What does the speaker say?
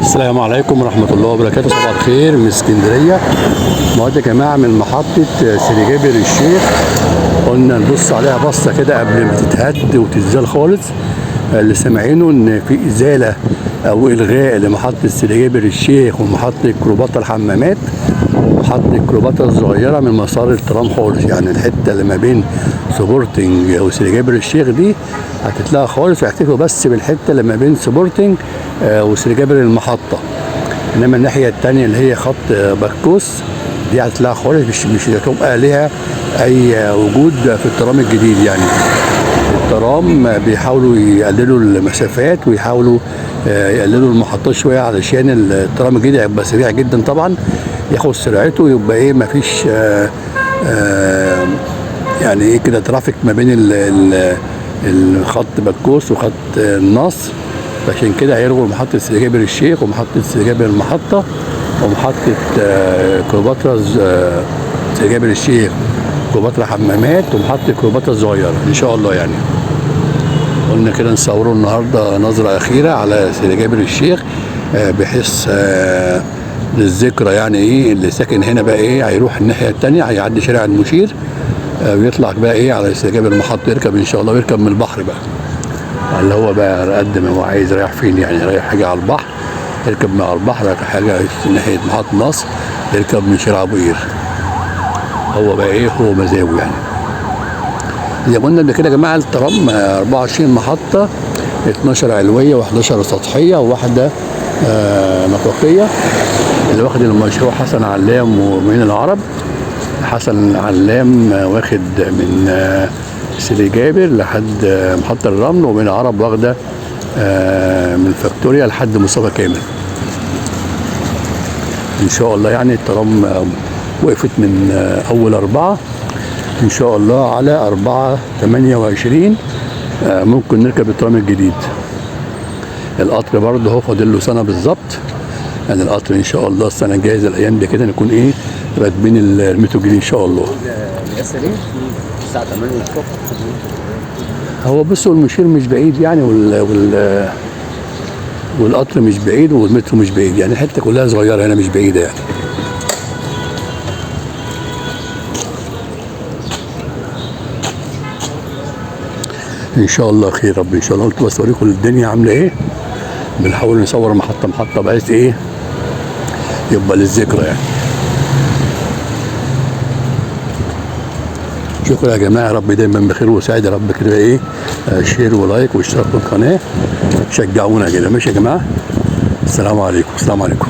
السلام عليكم ورحمة الله وبركاته. صباح الخير من اسكندرية. النهارده يا جماعة من محطة سيدي جابر الشيخ، قلنا نبص عليها بصة كده قبل ما تتهد وتتزال خالص. اللي سامعينه إن في إزالة أو إلغاء لمحطة سيدي جابر الشيخ ومحطة كليوباترا الحمامات ومحطة كليوباترا الصغيرة من مسار الترام خالص، يعني الحتة اللي ما بين سبورتنج وسيدي جابر الشيخ دي هتتلغى خالص، ويحتفلوا بس بالحتة اللي ما بين سبورتنج وسيدي جابر المحطة. انما الناحيه الثانيه اللي هي خط بكوس دي هتلاقيها خالص، مش هتبقى ليها اي وجود في الترام الجديد. يعني الترام بيحاولوا يقللوا المسافات ويحاولوا يقللوا المحطات شويه، علشان الترام الجديد هيبقى سريع جدا طبعا، ياخد سرعته، يبقى ايه مفيش يعني ايه كده ترافيك ما بين الخط بكوس وخط النصر. عشان كده هيلغوا محطة سيدي جابر الشيخ ومحطة سيدي جابر المحطة ومحطة كليوباترا سيدي جابر الشيخ، كليوباترا حمامات ومحطة كليوباترا الصغيرة إن شاء الله. يعني قلنا كده نصوروا النهارده نظرة أخيرة على سيدي جابر الشيخ، بحيث للذكرى. يعني إيه اللي ساكن هنا بقى إيه هيروح الناحية التانية، هيعدي شارع المشير ويطلع بقى إيه على سيدي جابر المحطة، يركب إن شاء الله، ويركب من البحر بقى اللي هو بقى قد ما هو عايز رايح فين. يعني رايح حاجه على البحر يركب من على البحر، رايح حاجه ناحيه محطه مصر يركب من شارع ابو قير. هو بقى ايه هو مزاجه يعني. زي ما قلنا قبل كده يا جماعه، الترام 24 محطه، 12 علويه و11 سطحيه وواحده نطاقيه. اللي واخد المشروع حسن علام ومن العرب. حسن علام واخد من سيدي جابر لحد محطة الرمل، ومن العرب واخدة من فاكتوريا لحد مصطفى كامل إن شاء الله. يعني الترام وقفت من أول 4 إن شاء الله على 4/28 ممكن نركب الترام الجديد. القطر برضه هو فاضل له سنة بالظبط. يعني القطر إن شاء الله السنة الجاية زي الأيام دي كده نكون إيه راكبين المترو الجديد إن شاء الله. الساعة 8 الصبح. هو بصوا المشير مش بعيد يعني، والقطر مش بعيد والمترو مش بعيد، يعني الحته كلها صغيره هنا مش بعيده يعني. ان شاء الله خير رب ان شاء الله. قلت بس اوريكم الدنيا عامله ايه، بنحاول نصور محطه محطه بحيث ايه يبقى للذكرى يعني. شكرا يا جماعه، رب دايما بخير وسعيد يا رب كده. ايه شير ولايك واشتراك في القناه، شجعونا كده. ماشي يا جماعه، السلام عليكم. السلام عليكم.